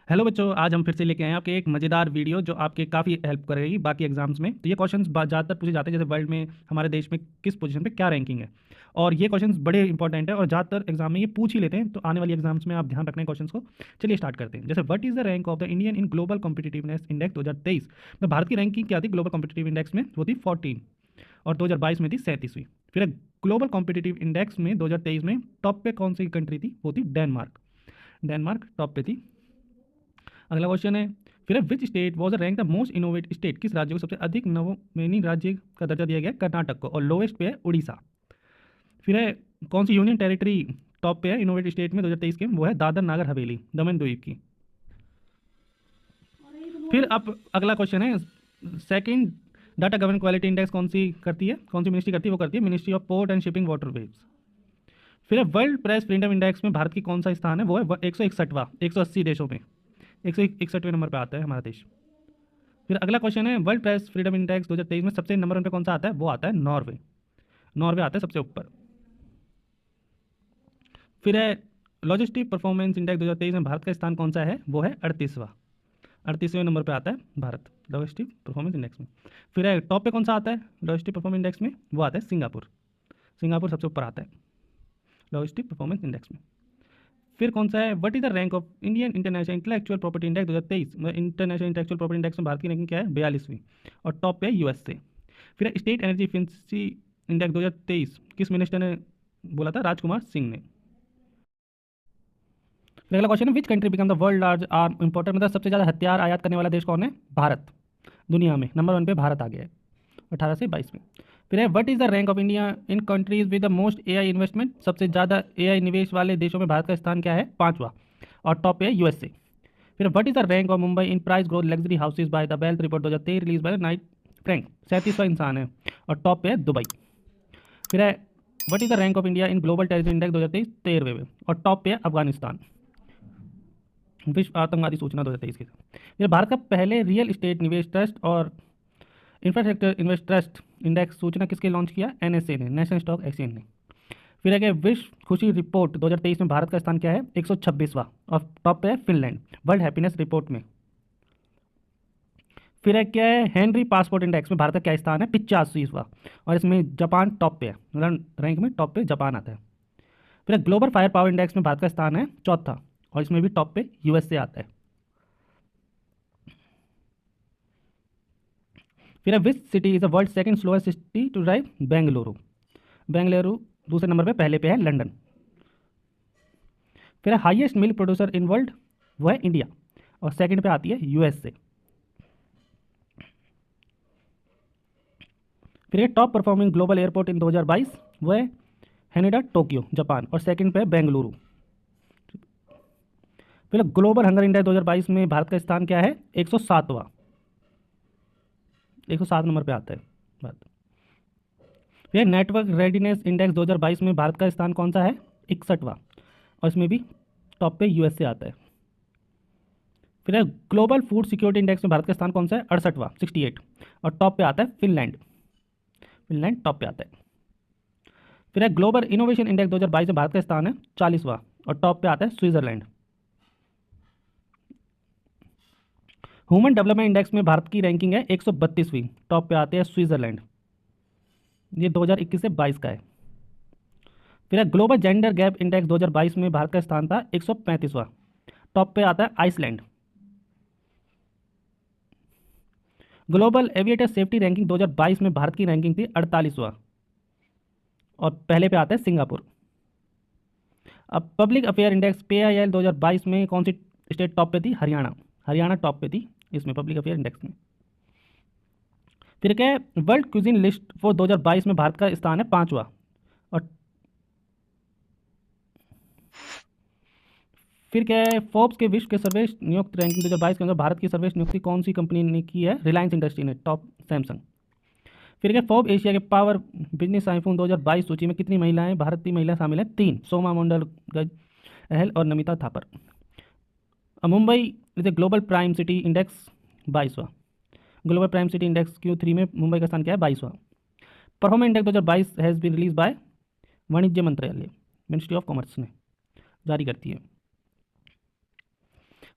Hello बच्चों, आज हम फिर से लेके आए हैं आपके एक मज़ेदार वीडियो जो आपके काफ़ी हेल्प करेगी बाकी एग्जाम्स में। तो ये क्वेश्चंस ज़्यादातर पूछे जाते हैं, जैसे वर्ल्ड में हमारे देश में किस पोजीशन पे क्या रैंकिंग है। और ये क्वेश्चंस बड़े इंपॉर्टेंट है और ज़्यादातर एग्जाम में ये पूछ ही लेते हैं, तो आने वाली एग्जाम्स में आप ध्यान रखना है क्वेश्चंस को। चलिए स्टार्ट करते हैं। जैसे what is the rank of the Indian in global competitiveness index 2023। तो भारत की रैंकिंग क्या थी ग्लोबल कॉम्पिटिटिव इंडेक्स में? वो थी 14 और 2022 में थी 37वीं। फिर ग्लोबल कॉम्पिटिटिव इंडेक्स में 2023 में टॉप पे कौन सी कंट्री थी? वो थी डेनमार्क। डेनमार्क टॉप पे थी। अगला क्वेश्चन है, फिर which state was rank the most innovative state? किस राज्य को सबसे अधिक नवोन्मेषी राज्य का दर्जा दिया गया? कर्नाटक को। और लोवेस्ट पे है उड़ीसा। फिर है, कौन सी यूनियन टेरिटरी टॉप पे है इनोवेटिव स्टेट में 2023 के? वो है दादर नागर हवेली, दमन द्वीप की। फिर अब अगला क्वेश्चन है, second data governance quality index कौन सी करती है, कौन सी मिनिस्ट्री करती है? वो करती है ministry of port and shipping waterways. फिर है, वर्ल्ड प्रेस फ्रीडम इंडेक्स में भारत की कौन सा स्थान है? वो है 161वां, 180 देशों में 161वें नंबर पर आता है हमारा देश। फिर अगला क्वेश्चन है, वर्ल्ड प्रेस फ्रीडम इंडेक्स 2023 में सबसे नंबर वन पे कौन सा आता है? वो आता है नॉर्वे। नॉर्वे आता है सबसे ऊपर। फिर है, लॉजिस्टिक परफॉर्मेंस इंडेक्स 2023 में भारत का स्थान कौन सा है? वो है 38वां। 38वें नंबर पे आता है भारत लॉजिस्टिक परफॉर्मेंस इंडेक्स में। फिर है, टॉप पे कौन सा आता है लॉजिस्टिक परफॉर्मेंस इंडेक्स में? वो आता है सिंगापुर। सिंगापुर सबसे ऊपर आता है लॉजिस्टिक परफॉर्मेंस इंडेक्स में। फिर कौन सा है, what is the rank of Indian international intellectual property index 2023? International intellectual property index में भारत की रैंकिंग क्या है? 42वीं। और टॉप पे है यूएस से। फिर स्टेट एनर्जी एफिशिएंसी इंडेक्स 2023 किस मिनिस्टर ने बोला था? राजकुमार सिंह ने। फिर अगला क्वेश्चन है, which country become the world large arm importer? मतलब सबसे ज़्यादा हथियार आयात करने वाला देश कौन है? भारत। दुनिया में नंबर वन पे भारत आ गया है 18 से 22 में। फिर है, what is the rank of India in countries with the most AI investment? सबसे ज़्यादा एआई निवेश वाले देशों में भारत का स्थान क्या है? 5वां। और टॉप पे है यूएसए। फिर what is the rank of Mumbai in price growth luxury houses by the wealth report 2023 release by Knight Frank? 37वां इंसान है। और टॉप पे है दुबई। फिर है, what is the rank of India in global terrorism index 2023? 13वें में। और टॉप पे है अफगानिस्तान। विश्व आतंकवादी सूचना 2023 के। फिर भारत का पहले रियल एस्टेट निवेश ट्रस्ट और इंफ्रास्ट्रक्चर इन्वेस्ट ट्रस्ट इंडेक्स सूचना किसके लॉन्च किया? एनएसए ने, नेशनल स्टॉक एक्सचेंज ने। फिर है कि विश्व खुशी रिपोर्ट 2023 में भारत का स्थान क्या है? 126वां। और टॉप पे है फिनलैंड वर्ल्ड हैप्पीनेस रिपोर्ट में। फिर है क्या है, हेनरी पासपोर्ट इंडेक्स में भारत का क्या स्थान है? 85वां। और इसमें जापान टॉप पे है, रैंक में टॉप पे जापान आता है। फिर है, ग्लोबल फायर पावर इंडेक्स में भारत का स्थान है चौथा। और इसमें भी टॉप पे यूएसए आता है। फिर है, which city is the world second slowest city to drive? Bengaluru. Bengaluru दूसरे नंबर पे, पहले पे है लंदन। फिर है, highest milk producer in world? वो है इंडिया। और सेकंड पे आती है यूएसए। फिर है, टॉप परफॉर्मिंग ग्लोबल एयरपोर्ट इन 2022? वो है हैनेडा टोक्यो जापान। और सेकंड पे है बेंगलुरु। फिर ग्लोबल हंगर इंडेक्स 2022 में भारत का स्थान क्या है? 107वां। 107 नंबर पे आता है भारत। फिर नेटवर्क रेडीनेस इंडेक्स 2022 में भारत का स्थान कौन सा है? 61वां। और इसमें भी टॉप पे यूएसए आता है। फिर है, ग्लोबल फूड सिक्योरिटी इंडेक्स में भारत का स्थान कौन सा है? 68वां, 68। और टॉप पे आता है फिनलैंड। फिनलैंड टॉप पे आता है। फिर है, ग्लोबल इनोवेशन इंडेक्स 2022 में भारत का स्थान है 40वां। और टॉप पे आता है स्विट्जरलैंड। ह्यूमन डेवलपमेंट इंडेक्स में भारत की रैंकिंग है 132वीं। टॉप पे आते हैं स्विट्जरलैंड। ये 2021 से 22 का है। फिर है, ग्लोबल जेंडर गैप इंडेक्स 2022 में भारत का स्थान था 135वां। टॉप पे आता है Iceland. Global aviator safety ranking 2022 में भारत की रैंकिंग थी 48वां। और पहले पे आता है सिंगापुर। अब पब्लिक अफेयर इंडेक्स PIL 2022 में कौन सी स्टेट टॉप पे थी? हरियाणा। हरियाणा टॉप पे थी इसमें पब्लिक अफेयर इंडेक्स में। फिर क्या है, वर्ल्ड क्यूजिन लिस्ट फॉर 2022 में भारत का स्थान है 5वां। और फिर क्या है, फोर्ब्स के विश्व के सर्वश्रेष्ठ नियुक्त रैंकिंग 2022 के अंदर भारत की सर्वश्रेष्ठ नियुक्ति कौन सी कंपनी ने की है? रिलायंस इंडस्ट्री ने, टॉप सैमसंग। फिर क्या, फोर्ब एशिया के पावर बिजनेस आईफोन 2022 सूची में कितनी महिलाएं भारतीय महिला शामिल हैं? 3, सोमा मंडल गज अहल और Namita Thapar. Mumbai is a global prime city index 22वां। Global prime city index Q3 में मुंबई का स्थान क्या है? 22वां। Performance index 2022 has been released by वाणिज्य मंत्रालय, मिनिस्ट्री ऑफ कॉमर्स ने जारी करती है।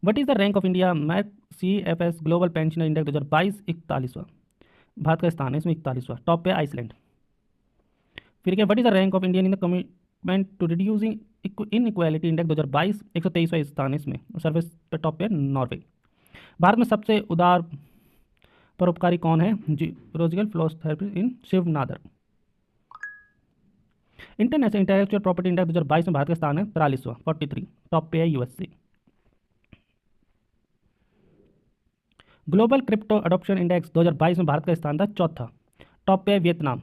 What is the rank of India मैक CFS ग्लोबल पेंशनर इंडेक्स 2022 41वां। भारत का स्थान है इसमें 41वां। टॉप पे आइसलैंड। फिर क्या what is the rank of Indian in the commitment to reducing inequality index 2022 123वां स्थान है इसमें। सर्विस पे टॉप पे नॉर्वे। भारत में सबसे उदार परोपकारी कौन है? जी रोजिकल philosophy in Shiv Nadar. International intellectual property index 2022 में भारत का स्थान है 43वां 43। टॉप पे है USA. Global crypto adoption index 2022 में भारत का स्थान था चौथा। टॉप पे है Vietnam.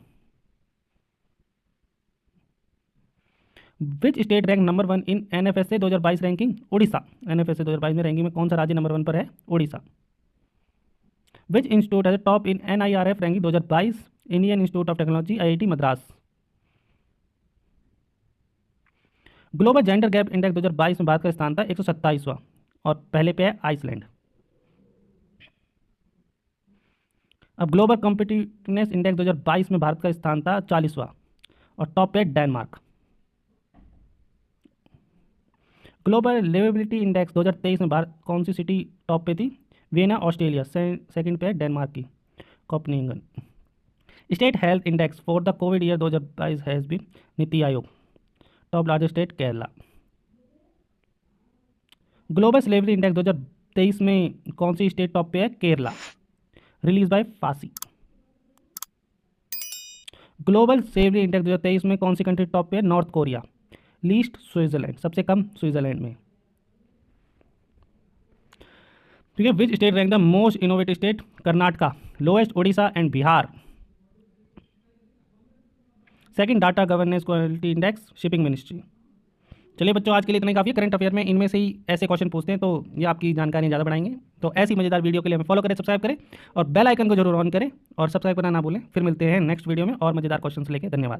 Which state rank number 1 in NFSA 2022 ranking? Orissa. NFSA 2022 में रैंकिंग में कौन सा राज्य नंबर 1 पर है? उड़ीसा। विच इंस्टीट्यूट है top in NIRF ranking 2022? Indian institute of technology IIT Madras. Global gender gap index 2022 में भारत का स्थान था 127वां और पहले पे है आइसलैंड। अब ग्लोबल कॉम्पिटिटिवनेस इंडेक्स 2022 में भारत का स्थान था 40वां और टॉप पे डेनमार्क। ग्लोबल लिवेबिलिटी इंडेक्स 2023 में भारत कौन सी सिटी टॉप पे थी? Vienna Australia. सेकंड पे है डेनमार्क की Copenhagen. State health index for the covid year 2022 has been NITI Aayog. Top largest state Kerala. Global slavery index 2023 में कौन सी स्टेट टॉप पे है? केरला। रिलीज बाय फांसी। ग्लोबल स्लेवरी इंडेक्स 2023 में कौन सी कंट्री टॉप पे है? North Korea. लीस्ट स्विट्जरलैंड, सबसे कम स्विट्जरलैंड में। ठीक है। Which state rank the most innovative state? Karnataka. Lowest Orissa and Bihar. Second data governance quality index shipping ministry. चलिए बच्चों, आज के लिए इतना ही काफ़ी है। करंट अफेयर में इनमें से ही ऐसे क्वेश्चन पूछते हैं, तो ये आपकी जानकारी ज़्यादा बढ़ाएंगे। तो ऐसी मजेदार वीडियो के लिए हमें फॉलो करें, सब्सक्राइब करें और बेल आइकन को जरूर ऑन करें और सब्सक्राइब करना ना भूलें। फिर मिलते हैं नेक्स्ट वीडियो में और मजेदार क्वेश्चन लेके। धन्यवाद।